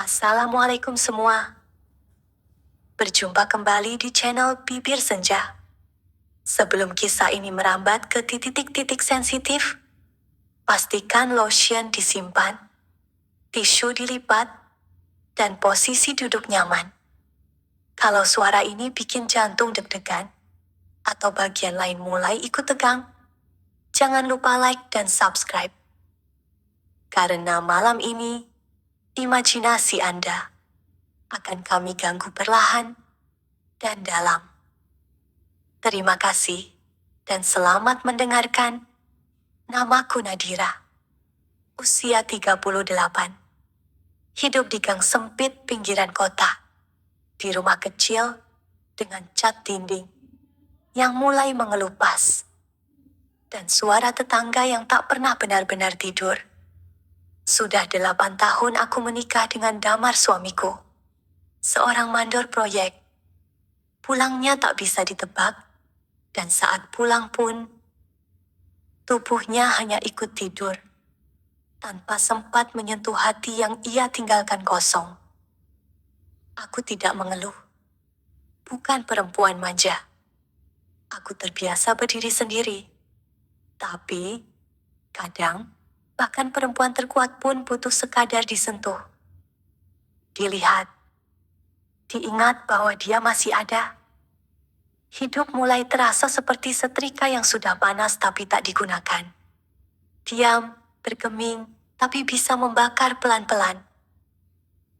Assalamualaikum semua. Berjumpa kembali di channel Bibir Senja. Sebelum kisah ini merambat ke titik-titik sensitif, pastikan lotion disimpan, tisu dilipat, dan posisi duduk nyaman. Kalau suara ini bikin jantung deg-degan, atau bagian lain mulai ikut tegang, jangan lupa like dan subscribe. Karena malam ini, imajinasi Anda akan kami ganggu perlahan dan dalam. Terima kasih dan selamat mendengarkan. Namaku Nadira. Usia 38. Hidup di gang sempit pinggiran kota. Di rumah kecil dengan cat dinding yang mulai mengelupas. Dan suara tetangga yang tak pernah benar-benar tidur. Sudah 8 tahun aku menikah dengan Damar suamiku. Seorang mandor proyek. Pulangnya tak bisa ditebak. Dan saat pulang pun, tubuhnya hanya ikut tidur, tanpa sempat menyentuh hati yang ia tinggalkan kosong. Aku tidak mengeluh. Bukan perempuan manja. Aku terbiasa berdiri sendiri. Tapi, kadang, bahkan perempuan terkuat pun butuh sekadar disentuh. Dilihat. Diingat bahwa dia masih ada. Hidup mulai terasa seperti setrika yang sudah panas tapi tak digunakan. Diam, bergeming, tapi bisa membakar pelan-pelan.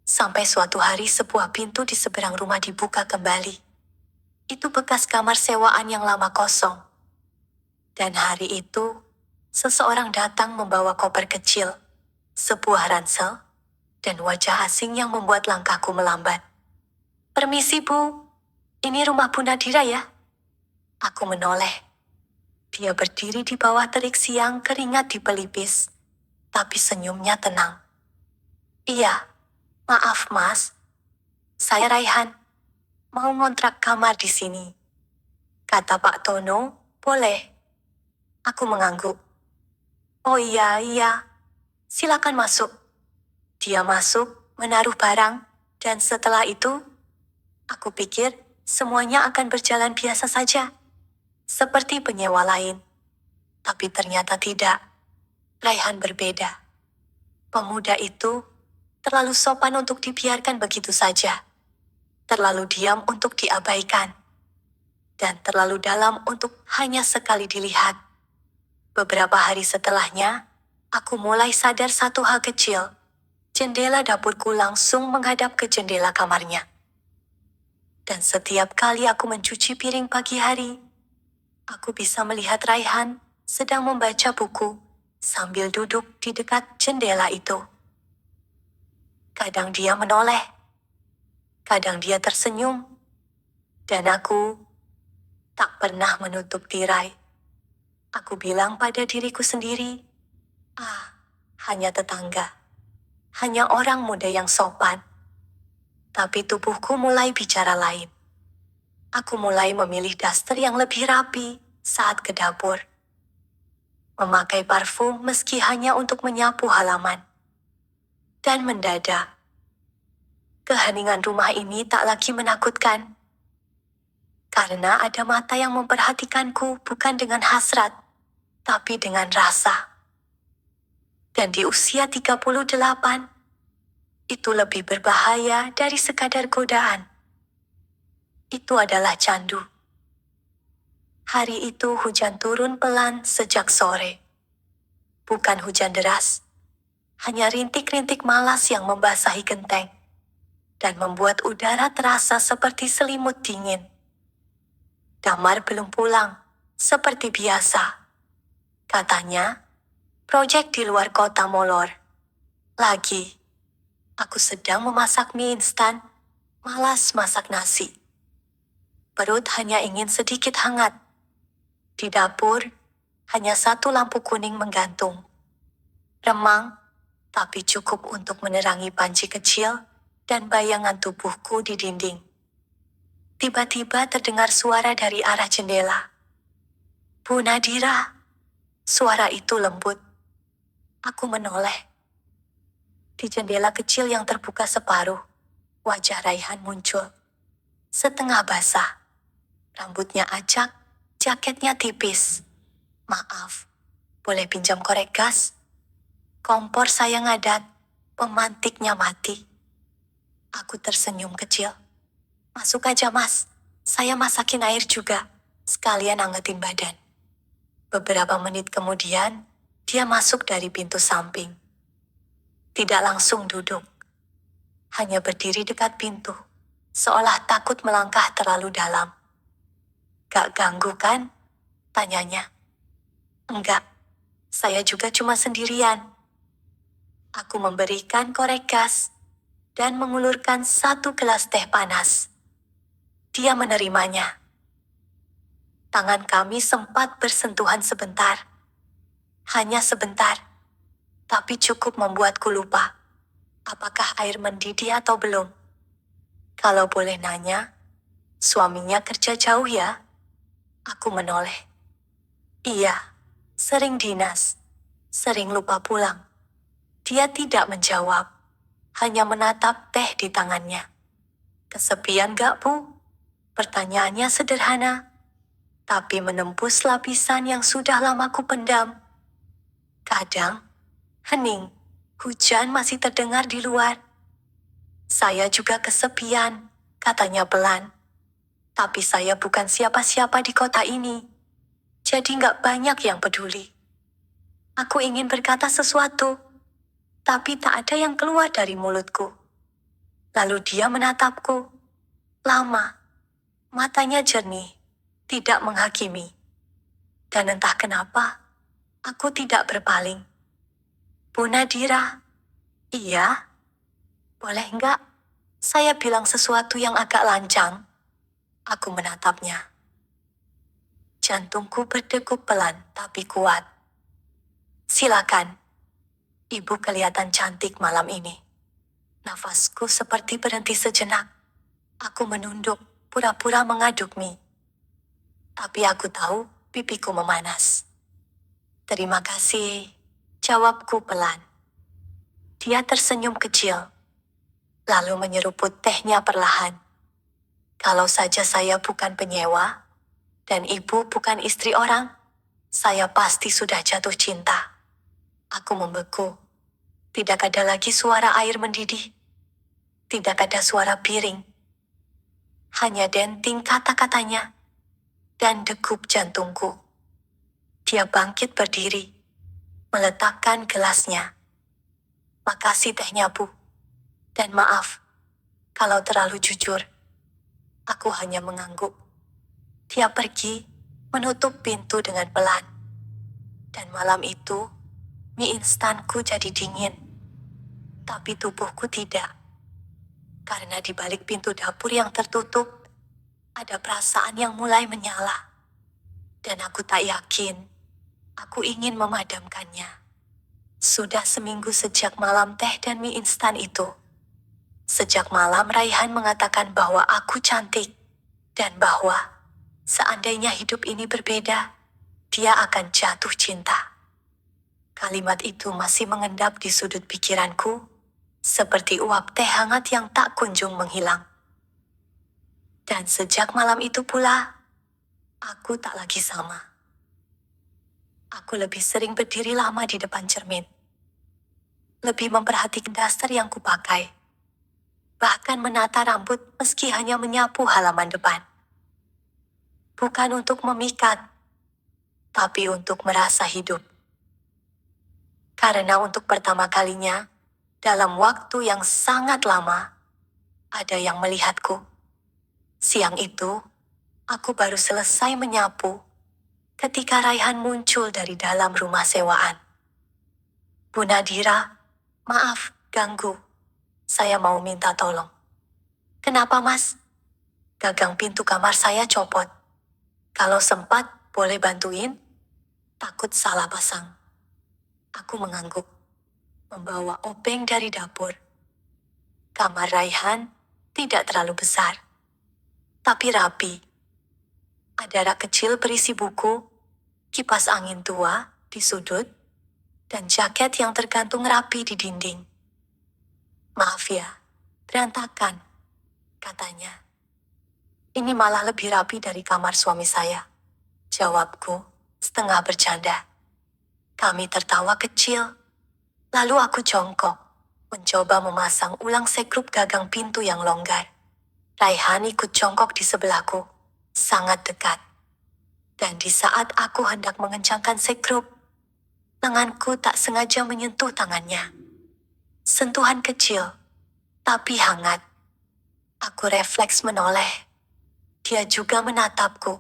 Sampai suatu hari sebuah pintu di seberang rumah dibuka kembali. Itu bekas kamar sewaan yang lama kosong. Dan hari itu, seseorang datang membawa koper kecil, sebuah ransel, dan wajah asing yang membuat langkahku melambat. Permisi Bu, ini rumah Bu Nadira ya? Aku menoleh. Dia berdiri di bawah terik siang, keringat di pelipis, tapi senyumnya tenang. Iya, maaf Mas. Saya Raihan. Mau ngontrak kamar di sini. Kata Pak Tono, boleh. Aku mengangguk. Oh iya, silakan masuk. Dia masuk, menaruh barang, dan setelah itu, aku pikir semuanya akan berjalan biasa saja. Seperti penyewa lain. Tapi ternyata tidak. Raihan berbeda. Pemuda itu terlalu sopan untuk dibiarkan begitu saja. Terlalu diam untuk diabaikan. Dan terlalu dalam untuk hanya sekali dilihat. Beberapa hari setelahnya, aku mulai sadar satu hal kecil. Jendela dapurku langsung menghadap ke jendela kamarnya. Dan setiap kali aku mencuci piring pagi hari, aku bisa melihat Raihan sedang membaca buku sambil duduk di dekat jendela itu. Kadang dia menoleh, kadang dia tersenyum, dan aku tak pernah menutup tirai. Aku bilang pada diriku sendiri, hanya tetangga, hanya orang muda yang sopan. Tapi tubuhku mulai bicara lain. Aku mulai memilih daster yang lebih rapi saat ke dapur. Memakai parfum meski hanya untuk menyapu halaman. Dan mendadak, keheningan rumah ini tak lagi menakutkan. Karena ada mata yang memperhatikanku bukan dengan hasrat, tapi dengan rasa. Dan di usia 38, itu lebih berbahaya dari sekadar godaan. Itu adalah candu. Hari itu hujan turun pelan sejak sore. Bukan hujan deras, hanya rintik-rintik malas yang membasahi genteng dan membuat udara terasa seperti selimut dingin. Damar belum pulang, seperti biasa. Katanya, proyek di luar kota molor. Lagi, aku sedang memasak mie instan, malas masak nasi. Perut hanya ingin sedikit hangat. Di dapur, hanya satu lampu kuning menggantung. Remang, tapi cukup untuk menerangi panci kecil dan bayangan tubuhku di dinding. Tiba-tiba terdengar suara dari arah jendela. Bu Nadira. Suara itu lembut. Aku menoleh. Di jendela kecil yang terbuka separuh, wajah Raihan muncul. Setengah basah. Rambutnya acak, jaketnya tipis. Maaf, boleh pinjam korek gas? Kompor saya ngadat, pemantiknya mati. Aku tersenyum kecil. Masuk aja mas, saya masakin air juga, sekalian angetin badan. Beberapa menit kemudian, dia masuk dari pintu samping. Tidak langsung duduk, hanya berdiri dekat pintu, seolah takut melangkah terlalu dalam. Gak ganggu kan? Tanyanya. Enggak, saya juga cuma sendirian. Aku memberikan korek gas dan mengulurkan satu gelas teh panas. Dia menerimanya. Tangan kami sempat bersentuhan sebentar. Hanya sebentar, tapi cukup membuatku lupa. Apakah air mendidih atau belum? Kalau boleh nanya, suaminya kerja jauh ya? Aku menoleh. Iya, sering dinas, sering lupa pulang. Dia tidak menjawab, hanya menatap teh di tangannya. Kesepian gak, Bu? Pertanyaannya sederhana, tapi menembus lapisan yang sudah lama ku pendam. Kadang, hening, hujan masih terdengar di luar. Saya juga kesepian, katanya pelan. Tapi saya bukan siapa-siapa di kota ini, jadi gak banyak yang peduli. Aku ingin berkata sesuatu, tapi tak ada yang keluar dari mulutku. Lalu dia menatapku. Lama. Matanya jernih. Tidak menghakimi. Dan entah kenapa, aku tidak berpaling. Bu Nadira. Iya? Boleh enggak? Saya bilang sesuatu yang agak lancang. Aku menatapnya. Jantungku berdegup pelan tapi kuat. Silakan. Ibu kelihatan cantik malam ini. Nafasku seperti berhenti sejenak. Aku menunduk, pura-pura mengaduk mie. Tapi aku tahu pipiku memanas. Terima kasih, jawabku pelan. Dia tersenyum kecil, lalu menyeruput tehnya perlahan. Kalau saja saya bukan penyewa, dan ibu bukan istri orang, saya pasti sudah jatuh cinta. Aku membeku. Tidak ada lagi suara air mendidih. Tidak ada suara piring. Hanya denting kata-katanya dan degup jantungku. Dia bangkit berdiri, meletakkan gelasnya. Makasih tehnya, Bu. Dan maaf, kalau terlalu jujur. Aku hanya mengangguk. Dia pergi, menutup pintu dengan pelan. Dan malam itu, mie instanku jadi dingin. Tapi tubuhku tidak. Karena di balik pintu dapur yang tertutup, ada perasaan yang mulai menyala. Dan aku tak yakin, aku ingin memadamkannya. Sudah seminggu sejak malam teh dan mie instan itu. Sejak malam Raihan mengatakan bahwa aku cantik. Dan bahwa, seandainya hidup ini berbeda, dia akan jatuh cinta. Kalimat itu masih mengendap di sudut pikiranku, seperti uap teh hangat yang tak kunjung menghilang. Dan sejak malam itu pula, aku tak lagi sama. Aku lebih sering berdiri lama di depan cermin. Lebih memperhatikan daster yang kupakai. Bahkan menata rambut meski hanya menyapu halaman depan. Bukan untuk memikat, tapi untuk merasa hidup. Karena untuk pertama kalinya, dalam waktu yang sangat lama, ada yang melihatku. Siang itu, aku baru selesai menyapu ketika Raihan muncul dari dalam rumah sewaan. Bu Nadira, maaf, ganggu. Saya mau minta tolong. Kenapa, Mas? Gagang pintu kamar saya copot. Kalau sempat, boleh bantuin? Takut salah pasang. Aku mengangguk, membawa obeng dari dapur. Kamar Raihan tidak terlalu besar, tapi rapi. Ada rak kecil berisi buku, kipas angin tua di sudut, dan jaket yang tergantung rapi di dinding. Maaf ya, berantakan, katanya. Ini malah lebih rapi dari kamar suami saya. Jawabku, setengah bercanda. Kami tertawa kecil. Lalu aku jongkok, mencoba memasang ulang sekrup gagang pintu yang longgar. Raihan ikut jongkok di sebelahku, sangat dekat. Dan di saat aku hendak mengencangkan sekrup, lenganku tak sengaja menyentuh tangannya. Sentuhan kecil, tapi hangat. Aku refleks menoleh. Dia juga menatapku.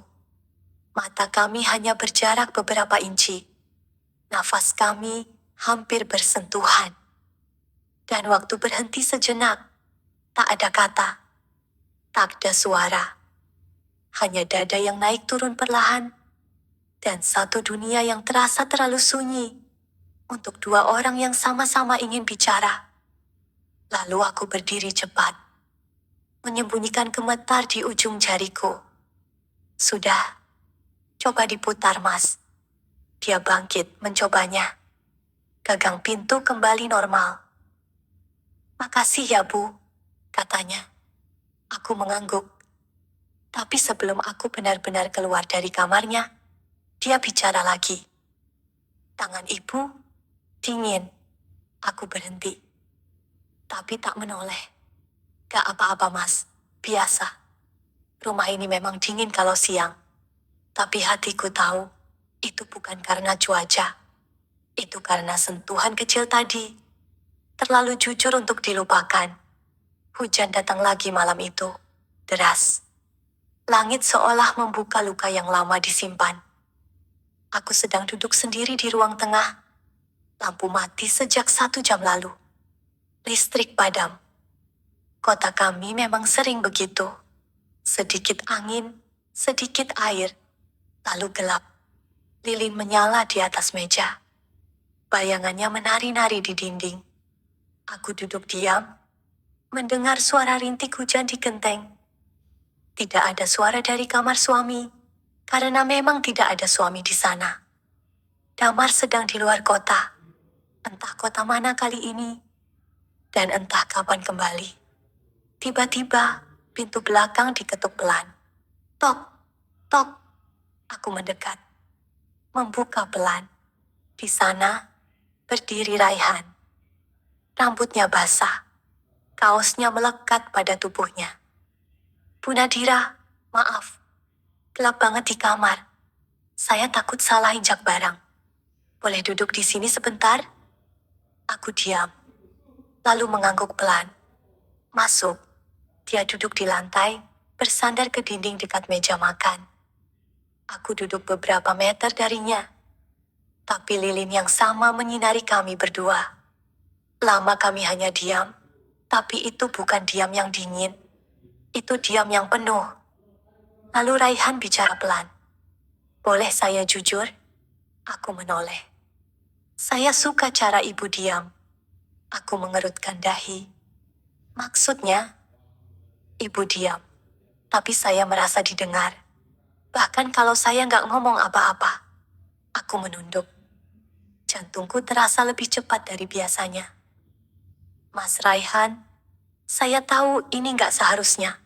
Mata kami hanya berjarak beberapa inci. Nafas kami hampir bersentuhan. Dan waktu berhenti sejenak, tak ada kata, tak ada suara. Hanya dada yang naik turun perlahan, dan satu dunia yang terasa terlalu sunyi untuk dua orang yang sama-sama ingin bicara. Lalu aku berdiri cepat, menyembunyikan gemetar di ujung jariku. Sudah, coba diputar, Mas. Dia bangkit mencobanya. Gagang pintu kembali normal. Makasih ya, Bu, katanya. Aku mengangguk. Tapi sebelum aku benar-benar keluar dari kamarnya, dia bicara lagi. Tangan ibu dingin. Aku berhenti. Tapi tak menoleh. Gak apa-apa, Mas. Biasa. Rumah ini memang dingin kalau siang. Tapi hatiku tahu, itu bukan karena cuaca. Itu karena sentuhan kecil tadi. Terlalu jujur untuk dilupakan. Hujan datang lagi malam itu. Deras. Langit seolah membuka luka yang lama disimpan. Aku sedang duduk sendiri di ruang tengah. Lampu mati sejak 1 jam lalu. Listrik padam. Kota kami memang sering begitu. Sedikit angin, sedikit air, lalu gelap. Lilin menyala di atas meja. Bayangannya menari-nari di dinding. Aku duduk diam, mendengar suara rintik hujan di genteng. Tidak ada suara dari kamar suami, karena memang tidak ada suami di sana. Damar sedang di luar kota. Entah kota mana kali ini, dan entah kapan kembali. Tiba-tiba, pintu belakang diketuk pelan. Tok, tok. Aku mendekat, membuka pelan. Di sana, berdiri Raihan. Rambutnya basah, kaosnya melekat pada tubuhnya. Bu Nadira, maaf. Gelap banget di kamar. Saya takut salah injak barang. Boleh duduk di sini sebentar? Aku diam, lalu mengangguk pelan. Masuk. Dia duduk di lantai, bersandar ke dinding dekat meja makan. Aku duduk beberapa meter darinya. Tapi lilin yang sama menyinari kami berdua. Lama kami hanya diam, tapi itu bukan diam yang dingin. Itu diam yang penuh. Lalu Raihan bicara pelan. Boleh saya jujur? Aku menoleh. Saya suka cara ibu diam. Aku mengerutkan dahi. Maksudnya, ibu diam. Tapi saya merasa didengar. Bahkan kalau saya nggak ngomong apa-apa. Aku menunduk. Jantungku terasa lebih cepat dari biasanya. Mas Raihan, saya tahu ini nggak seharusnya.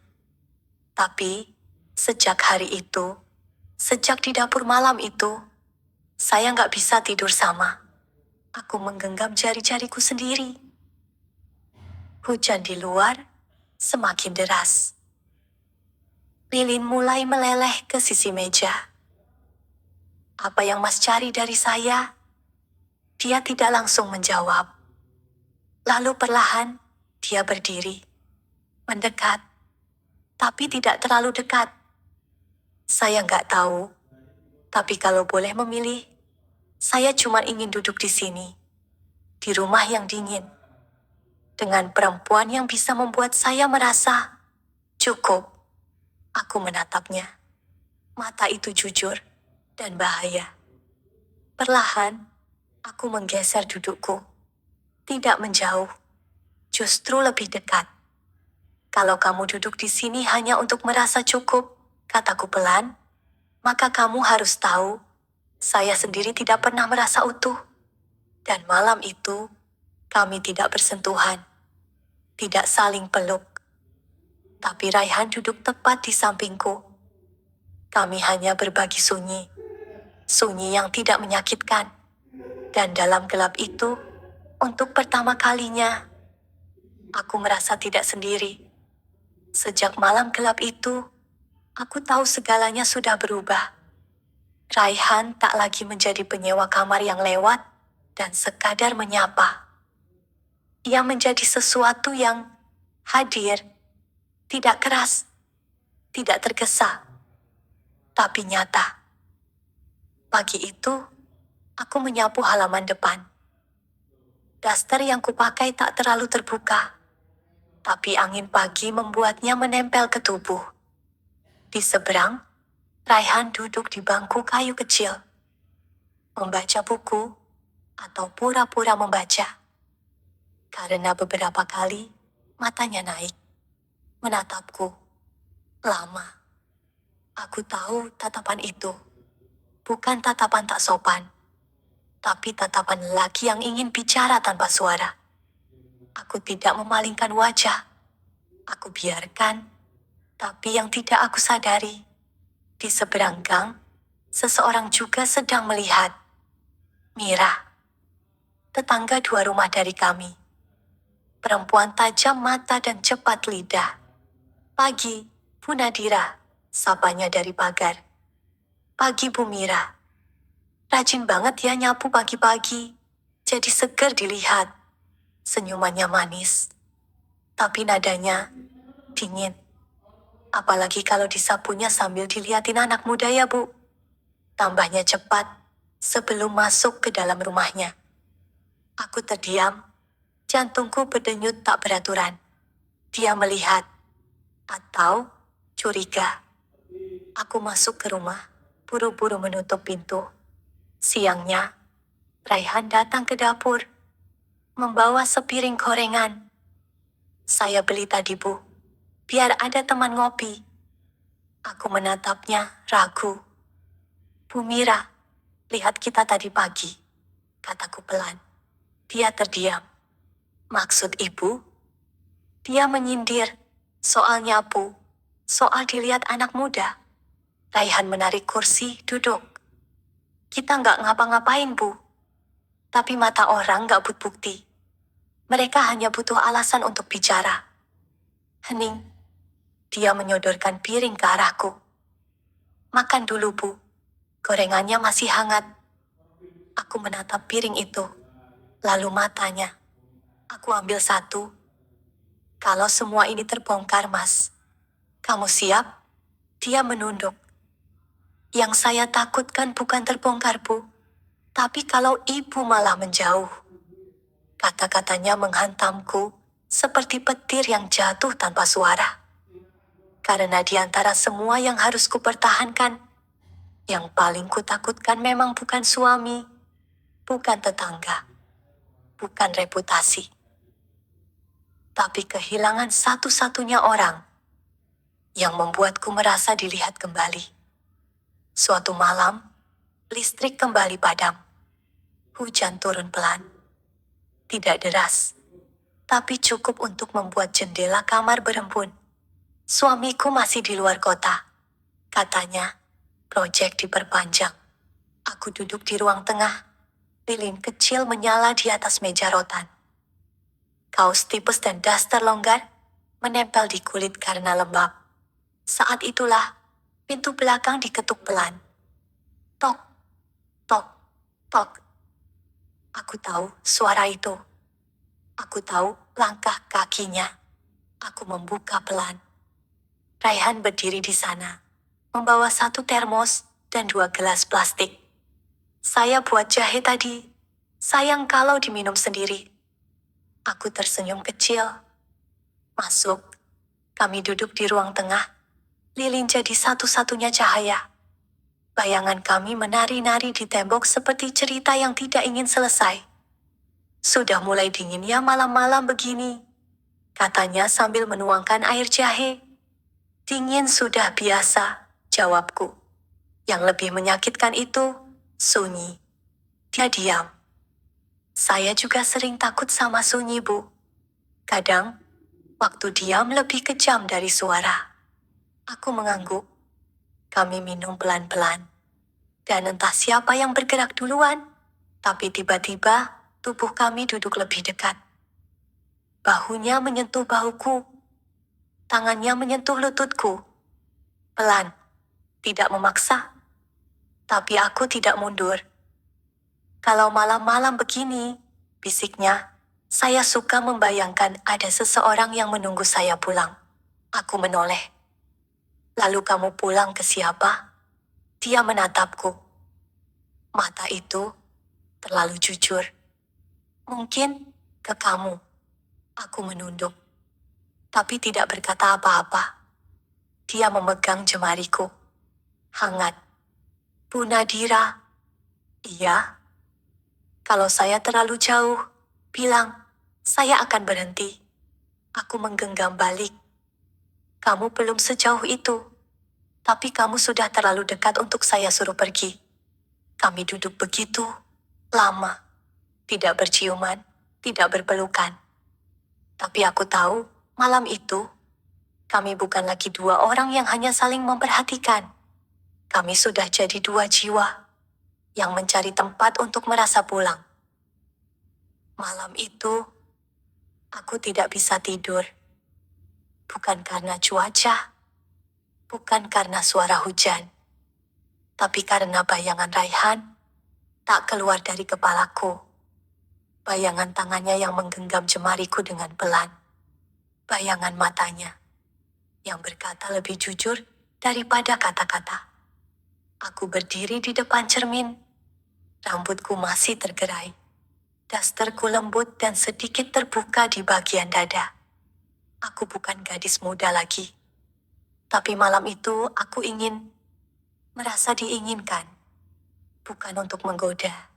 Tapi, sejak hari itu, sejak di dapur malam itu, saya nggak bisa tidur sama. Aku menggenggam jari-jariku sendiri. Hujan di luar semakin deras. Lilin mulai meleleh ke sisi meja. Apa yang Mas cari dari saya? Dia tidak langsung menjawab. Lalu perlahan, dia berdiri. Mendekat, tapi tidak terlalu dekat. Saya nggak tahu, tapi kalau boleh memilih, saya cuma ingin duduk di sini. Di rumah yang dingin. Dengan perempuan yang bisa membuat saya merasa cukup. Aku menatapnya. Mata itu jujur dan bahaya. Perlahan, aku menggeser dudukku. Tidak menjauh, justru lebih dekat. Kalau kamu duduk di sini hanya untuk merasa cukup, kataku pelan, maka kamu harus tahu, saya sendiri tidak pernah merasa utuh. Dan malam itu, kami tidak bersentuhan. tidak saling peluk. Tapi Raihan duduk tepat di sampingku. Kami hanya berbagi sunyi. Sunyi yang tidak menyakitkan. Dan dalam gelap itu, untuk pertama kalinya, aku merasa tidak sendiri. Sejak malam gelap itu, aku tahu segalanya sudah berubah. Raihan tak lagi menjadi penyewa kamar yang lewat dan sekadar menyapa. Ia menjadi sesuatu yang hadir, tidak keras, tidak tergesa, tapi nyata. Pagi itu, aku menyapu halaman depan. Daster yang kupakai tak terlalu terbuka, tapi angin pagi membuatnya menempel ke tubuh. Di seberang, Raihan duduk di bangku kayu kecil, membaca buku atau pura-pura membaca. Karena beberapa kali matanya naik, menatapku. Lama. Aku tahu tatapan itu. Bukan tatapan tak sopan, tapi tatapan lelaki yang ingin bicara tanpa suara. Aku tidak memalingkan wajah. Aku biarkan, tapi yang tidak aku sadari, di seberang gang, seseorang juga sedang melihat. Mira, tetangga 2 rumah dari kami. Perempuan tajam mata dan cepat lidah. Pagi, Bu Nadira, sapanya dari pagar. Pagi Bu Mira. Rajin banget ya nyapu pagi-pagi. Jadi seger dilihat. Senyumannya manis. Tapi nadanya dingin. Apalagi kalau disapunya sambil dilihatin anak muda ya Bu. Tambahnya cepat sebelum masuk ke dalam rumahnya. Aku terdiam. Jantungku berdenyut tak beraturan. Dia melihat. Atau curiga. Aku masuk ke rumah. Buru-buru menutup pintu. Siangnya, Raihan datang ke dapur. Membawa sepiring gorengan. Saya beli tadi Bu. Biar ada teman ngopi. Aku menatapnya, ragu. Bu Mira, lihat kita tadi pagi. Kataku pelan. Dia terdiam. Maksud ibu? Dia menyindir. Soal nyapu. Soal dilihat anak muda. Raihan menarik kursi, duduk. Kita nggak ngapa-ngapain Bu. Tapi mata orang nggak but bukti. Mereka hanya butuh alasan untuk bicara. Hening. Dia menyodorkan piring ke arahku. Makan dulu Bu. Gorengannya masih hangat. Aku menatap piring itu. Lalu matanya. Aku ambil satu. Kalau semua ini terbongkar Mas. Kamu siap? Dia menunduk. Yang saya takutkan bukan terbongkar Bu. Tapi kalau ibu malah menjauh. Kata-katanya menghantamku seperti petir yang jatuh tanpa suara. Karena di antara semua yang harus kupertahankan, yang paling kutakutkan memang bukan suami, bukan tetangga, bukan reputasi. Tapi kehilangan satu-satunya orang yang membuatku merasa dilihat kembali. Suatu malam, listrik kembali padam. Hujan turun pelan. Tidak deras, tapi cukup untuk membuat jendela kamar berembun. Suamiku masih di luar kota. Katanya, proyek diperpanjang. Aku duduk di ruang tengah. Lilin kecil menyala di atas meja rotan. Kaos tipes dan daster longgar menempel di kulit karena lembab. Saat itulah, pintu belakang diketuk pelan. Tok, tok, tok. Aku tahu suara itu. Aku tahu langkah kakinya. Aku membuka pelan. Raihan berdiri di sana, membawa satu termos dan 2 gelas plastik. Saya buat jahe tadi. Sayang kalau diminum sendiri. Aku tersenyum kecil. Masuk. Kami duduk di ruang tengah. Lilin jadi satu-satunya cahaya. Bayangan kami menari-nari di tembok seperti cerita yang tidak ingin selesai. Sudah mulai dingin ya malam-malam begini, katanya sambil menuangkan air jahe. Dingin sudah biasa, jawabku. Yang lebih menyakitkan itu, sunyi. Dia diam. Saya juga sering takut sama sunyi, Bu. Kadang, Waktu diam lebih kejam dari suara. Aku mengangguk. Kami minum pelan-pelan. Dan entah siapa yang bergerak duluan. Tapi tiba-tiba, tubuh kami duduk lebih dekat. Bahunya menyentuh bahuku. Tangannya menyentuh lututku. Pelan. Tidak memaksa. Tapi aku tidak mundur. Kalau malam-malam begini, bisiknya, saya suka membayangkan ada seseorang yang menunggu saya pulang. Aku menoleh. Lalu kamu pulang ke siapa? Dia menatapku. Mata itu terlalu jujur. Mungkin ke kamu. Aku menunduk. Tapi tidak berkata apa-apa. Dia memegang jemariku. Hangat. Bu Nadira. Iya. Kalau saya terlalu jauh, bilang, saya akan berhenti. Aku menggenggam balik. Kamu belum sejauh itu. Tapi kamu sudah terlalu dekat untuk saya suruh pergi. Kami duduk begitu lama. Tidak berciuman, tidak berpelukan. Tapi aku tahu, malam itu, kami bukan lagi dua orang yang hanya saling memperhatikan. Kami sudah jadi dua jiwa yang mencari tempat untuk merasa pulang. Malam itu, aku tidak bisa tidur. Bukan karena cuaca, bukan karena suara hujan, tapi karena bayangan Raihan tak keluar dari kepalaku. Bayangan tangannya yang menggenggam jemariku dengan pelan. Bayangan matanya yang berkata lebih jujur daripada kata-kata. Aku berdiri di depan cermin. Rambutku masih tergerai. Dasterku lembut dan sedikit terbuka di bagian dada. Aku bukan gadis muda lagi. Tapi malam itu aku ingin merasa diinginkan. Bukan untuk menggoda,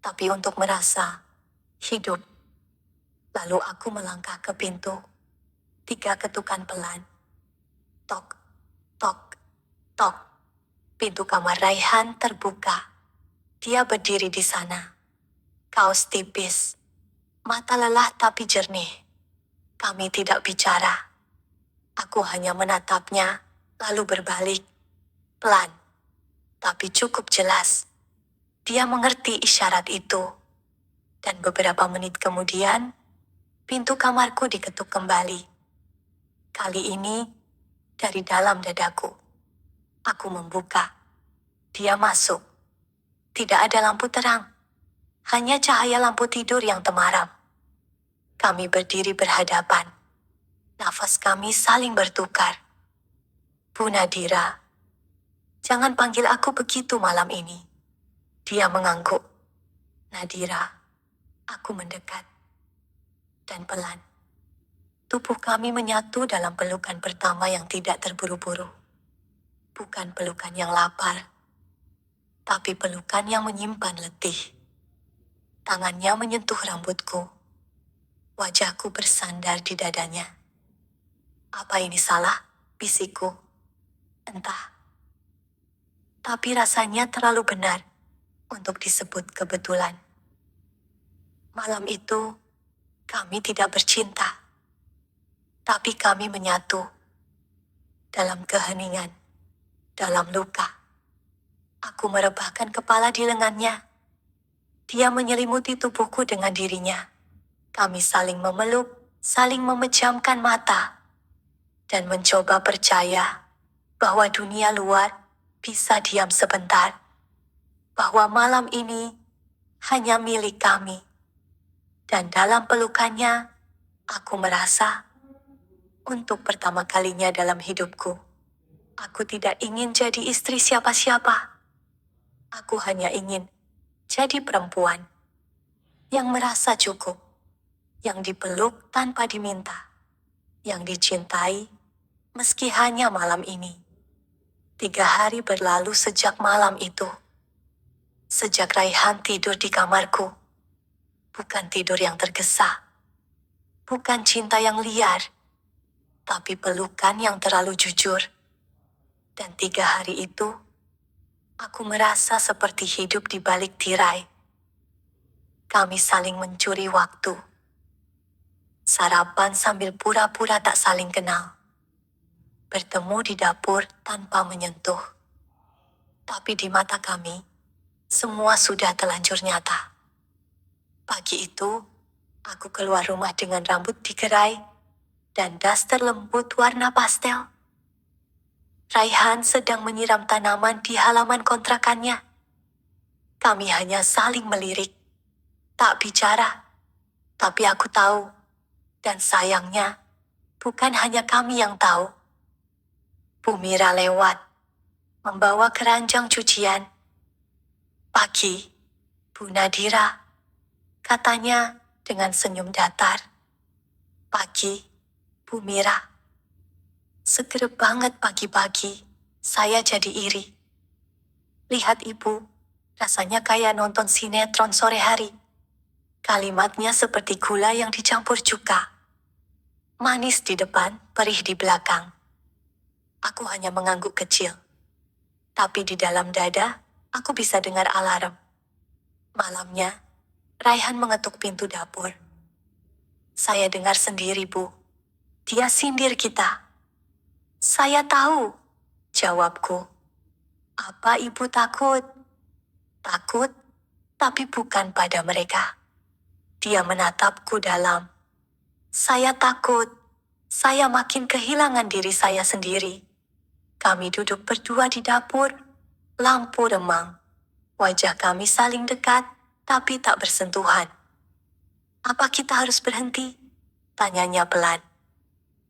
tapi untuk merasa hidup. Lalu aku melangkah ke pintu. 3 ketukan pelan. Tok, tok, tok. Pintu kamar Raihan terbuka. Dia berdiri di sana. Kaos tipis. Mata lelah tapi jernih. Kami tidak bicara. Aku hanya menatapnya, lalu berbalik. Pelan. Tapi cukup jelas. Dia mengerti isyarat itu. Dan beberapa menit kemudian, pintu kamarku diketuk kembali. Kali ini, dari dalam dadaku. Aku membuka. Dia masuk. Tidak ada lampu terang. Hanya cahaya lampu tidur yang temaram. Kami berdiri berhadapan. Nafas kami saling bertukar. Bu Nadira, jangan panggil aku begitu malam ini. Dia mengangguk. Nadira, aku mendekat. Dan pelan. Tubuh kami menyatu dalam pelukan pertama yang tidak terburu-buru. Bukan pelukan yang lapar, tapi pelukan yang menyimpan letih. Tangannya menyentuh rambutku. Wajahku bersandar di dadanya. Apa ini salah? Bisikku. Entah. Tapi rasanya terlalu benar untuk disebut kebetulan. Malam itu, kami tidak bercinta. Tapi kami menyatu. Dalam keheningan. Dalam luka. Aku merebahkan kepala di lengannya. Dia menyelimuti tubuhku dengan dirinya. Kami saling memeluk, saling memejamkan mata. Dan mencoba percaya bahwa dunia luar bisa diam sebentar. Bahwa malam ini hanya milik kami. Dan dalam pelukannya, aku merasa untuk pertama kalinya dalam hidupku, aku tidak ingin jadi istri siapa-siapa. Aku hanya ingin jadi perempuan yang merasa cukup, yang dipeluk tanpa diminta, yang dicintai meski hanya malam ini. 3 hari berlalu sejak malam itu. Sejak Raihan tidur di kamarku. Bukan tidur yang tergesa. Bukan cinta yang liar. Tapi pelukan yang terlalu jujur. Dan 3 hari itu, aku merasa seperti hidup di balik tirai. Kami saling mencuri waktu. Sarapan sambil pura-pura tak saling kenal. Bertemu di dapur tanpa menyentuh. Tapi di mata kami, semua sudah terlanjur nyata. Pagi itu, aku keluar rumah dengan rambut digerai dan daster lembut warna pastel. Raihan sedang menyiram tanaman di halaman kontrakannya. Kami hanya saling melirik, tak bicara. Tapi aku tahu, dan sayangnya, bukan hanya kami yang tahu. Bu Mira lewat, membawa keranjang cucian. Pagi, Bu Nadira, katanya dengan senyum datar. Pagi, Bu Mira. Seger banget pagi-pagi, saya jadi iri. Lihat ibu, rasanya kayak nonton sinetron sore hari. Kalimatnya seperti gula yang dicampur cuka. Manis di depan, perih di belakang. Aku hanya mengangguk kecil. Tapi di dalam dada, aku bisa dengar alarm. Malamnya, Raihan mengetuk pintu dapur. Saya dengar sendiri, Bu. Dia sindir kita. Saya tahu, jawabku. Apa ibu takut? Takut, tapi bukan pada mereka. Dia menatapku dalam. Saya takut. Saya makin kehilangan diri saya sendiri. Kami duduk berdua di dapur. Lampu remang. Wajah kami saling dekat, tapi tak bersentuhan. Apa kita harus berhenti? Tanyanya pelan.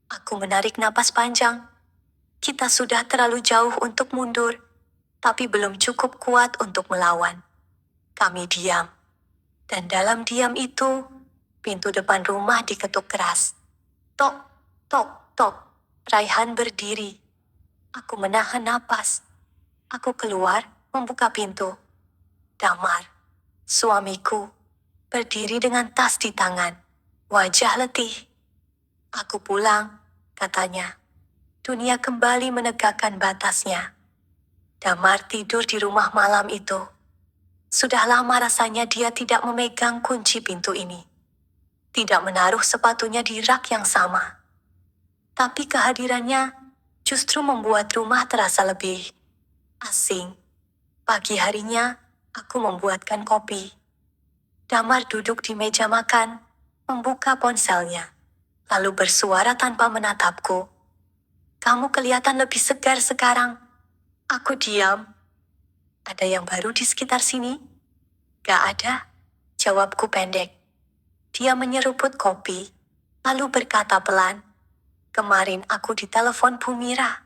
Aku menarik napas panjang. Kita sudah terlalu jauh untuk mundur, tapi belum cukup kuat untuk melawan. Kami diam. Dan dalam diam itu, pintu depan rumah diketuk keras. Tok, tok, tok. Raihan berdiri. Aku menahan napas. Aku keluar, membuka pintu. Damar, suamiku, berdiri dengan tas di tangan. Wajah letih. Aku pulang, katanya. Dunia kembali menegakkan batasnya. Damar tidur di rumah malam itu. Sudah lama rasanya dia tidak memegang kunci pintu ini. Tidak menaruh sepatunya di rak yang sama. Tapi kehadirannya justru membuat rumah terasa lebih asing. Pagi harinya, aku membuatkan kopi. Damar duduk di meja makan, membuka ponselnya, lalu bersuara tanpa menatapku. Kamu kelihatan lebih segar sekarang. Aku diam. Ada yang baru di sekitar sini? Gak ada, jawabku pendek. Dia menyeruput kopi, lalu berkata pelan. Kemarin aku ditelepon Bu Mira.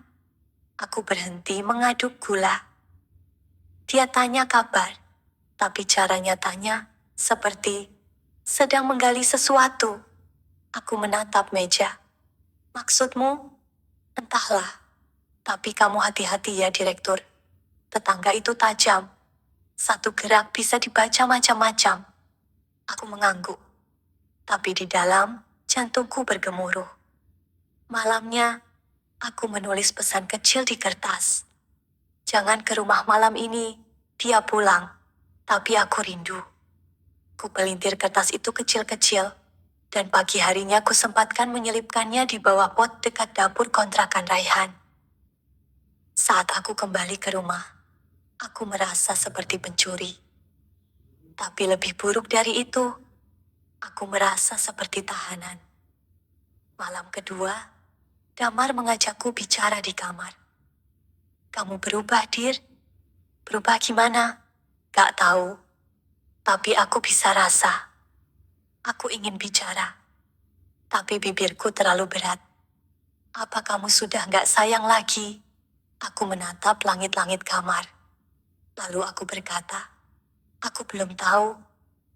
Aku berhenti mengaduk gula. Dia tanya kabar, tapi caranya tanya seperti sedang menggali sesuatu. Aku menatap meja. Maksudmu? Entahlah. Tapi kamu hati-hati ya, Direktur. Tetangga itu tajam. Satu gerak bisa dibaca macam-macam. Aku mengangguk. Tapi di dalam, jantungku bergemuruh. Malamnya, aku menulis pesan kecil di kertas. Jangan ke rumah malam ini, dia pulang. Tapi aku rindu. Ku pelintir kertas itu kecil-kecil, dan pagi harinya ku sempatkan menyelipkannya di bawah pot dekat dapur kontrakan Raihan. Saat aku kembali ke rumah, aku merasa seperti pencuri. Tapi lebih buruk dari itu, aku merasa seperti tahanan. Malam kedua, Damar mengajakku bicara di kamar. Kamu berubah, Dir. Berubah gimana? Gak tahu. Tapi aku bisa rasa. Aku ingin bicara. Tapi bibirku terlalu berat. Apa kamu sudah gak sayang lagi? Aku menatap langit-langit kamar. Lalu aku berkata, aku belum tahu.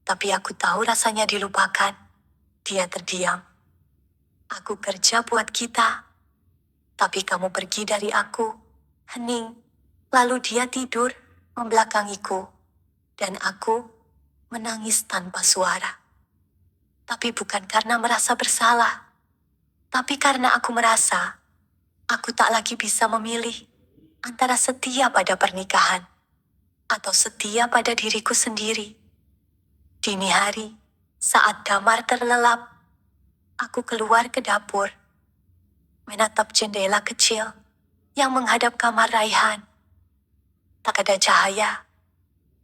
Tapi aku tahu rasanya dilupakan. Dia terdiam. Aku kerja buat kita. Tapi kamu pergi dari aku. Hening. Lalu dia tidur, membelakangiku. Dan aku menangis tanpa suara. Tapi bukan karena merasa bersalah. Tapi karena aku merasa, aku tak lagi bisa memilih antara setia pada pernikahan atau setia pada diriku sendiri. Dini hari, saat Damar terlelap, Aku keluar ke dapur, menatap jendela kecil yang menghadap kamar Raihan. Tak ada cahaya,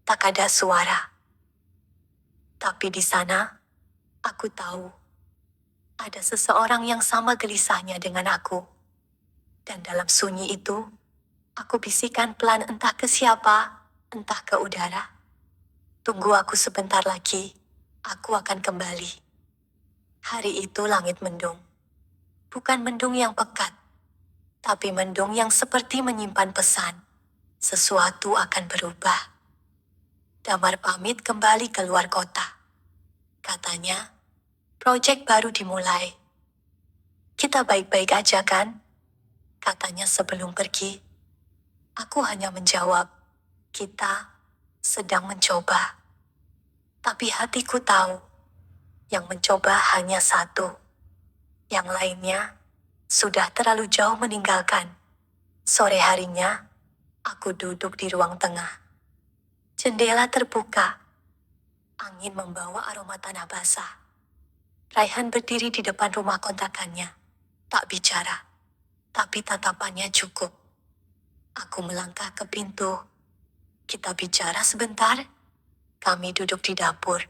tak ada suara. Tapi di sana, aku tahu ada seseorang yang sama gelisahnya dengan aku. Dan dalam sunyi itu, aku bisikan pelan entah ke siapa, entah ke udara. Tunggu aku sebentar lagi, aku akan kembali. Hari itu langit mendung. Bukan mendung yang pekat, tapi mendung yang seperti menyimpan pesan. Sesuatu akan berubah. Damar pamit kembali ke luar kota. Katanya, proyek baru dimulai. Kita baik-baik aja kan? Katanya sebelum pergi. Aku hanya menjawab, kita sedang mencoba. Tapi hatiku tahu, yang mencoba hanya satu. Yang lainnya sudah terlalu jauh meninggalkan. Sore harinya, aku duduk di ruang tengah. Jendela terbuka. Angin membawa aroma tanah basah. Raihan berdiri di depan rumah kontrakannya. Tak bicara, tapi tatapannya cukup. Aku melangkah ke pintu. Kita bicara sebentar. Kami duduk di dapur.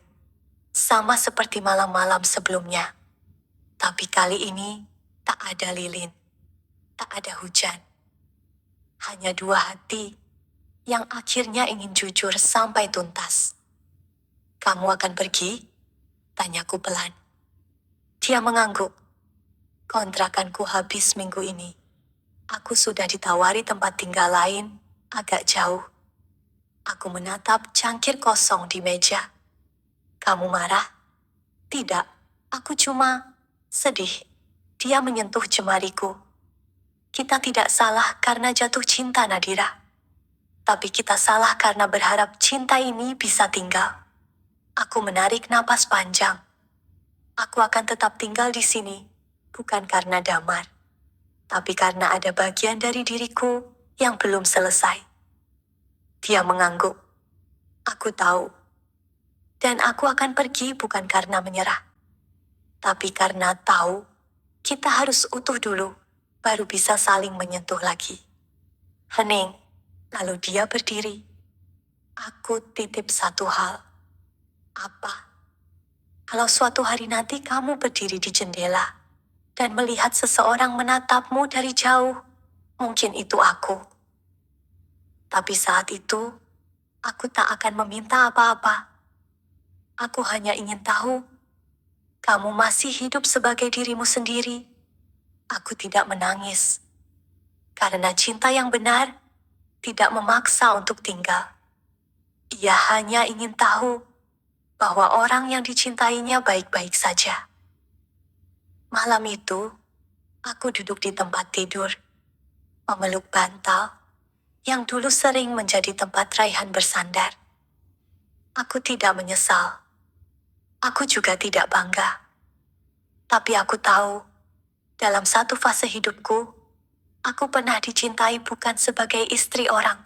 Sama seperti malam-malam sebelumnya. Tapi kali ini, tak ada lilin. Tak ada hujan. Hanya dua hati yang akhirnya ingin jujur sampai tuntas. Kamu akan pergi? Tanyaku pelan. Dia mengangguk. Kontrakanku habis minggu ini. Aku sudah ditawari tempat tinggal lain, agak jauh. Aku menatap cangkir kosong di meja. Kamu marah? Tidak, aku cuma sedih. Dia menyentuh jemariku. Kita tidak salah karena jatuh cinta, Nadira. Tapi kita salah karena berharap cinta ini bisa tinggal. Aku menarik napas panjang. Aku akan tetap tinggal di sini, bukan karena damar, tapi karena ada bagian dari diriku yang belum selesai. Dia mengangguk. Aku tahu. Dan aku akan pergi bukan karena menyerah, tapi karena tahu kita harus utuh dulu, baru bisa saling menyentuh lagi. Hening. Lalu dia berdiri. Aku titip satu hal. Apa? Kalau suatu hari nanti kamu berdiri di jendela dan melihat seseorang menatapmu dari jauh, mungkin itu aku. Tapi saat itu, aku tak akan meminta apa-apa. Aku hanya ingin tahu, kamu masih hidup sebagai dirimu sendiri. Aku tidak menangis. Karena cinta yang benar tidak memaksa untuk tinggal. Ia hanya ingin tahu bahwa orang yang dicintainya baik-baik saja. Malam itu, aku duduk di tempat tidur, memeluk bantal yang dulu sering menjadi tempat Raihan bersandar. Aku tidak menyesal. Aku juga tidak bangga. Tapi aku tahu, dalam satu fase hidupku, aku pernah dicintai bukan sebagai istri orang,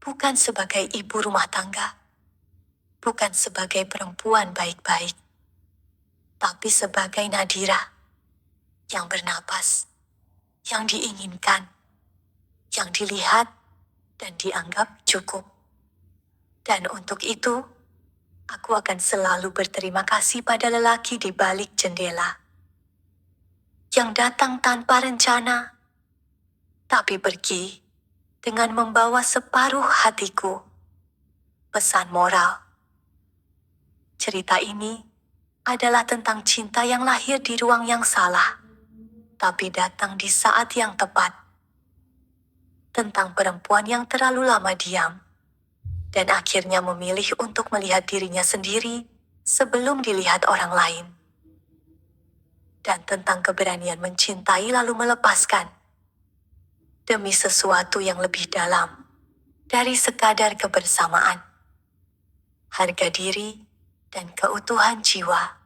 bukan sebagai ibu rumah tangga, bukan sebagai perempuan baik-baik, tapi sebagai Nadira yang bernapas, yang diinginkan, yang dilihat dan dianggap cukup. Dan untuk itu, aku akan selalu berterima kasih pada lelaki di balik jendela, yang datang tanpa rencana, tapi pergi dengan membawa separuh hatiku. Pesan moral. Cerita ini adalah tentang cinta yang lahir di ruang yang salah, tapi datang di saat yang tepat. Tentang perempuan yang terlalu lama diam, dan akhirnya memilih untuk melihat dirinya sendiri sebelum dilihat orang lain. Dan tentang keberanian mencintai lalu melepaskan, demi sesuatu yang lebih dalam dari sekadar kebersamaan, harga diri, dan keutuhan jiwa.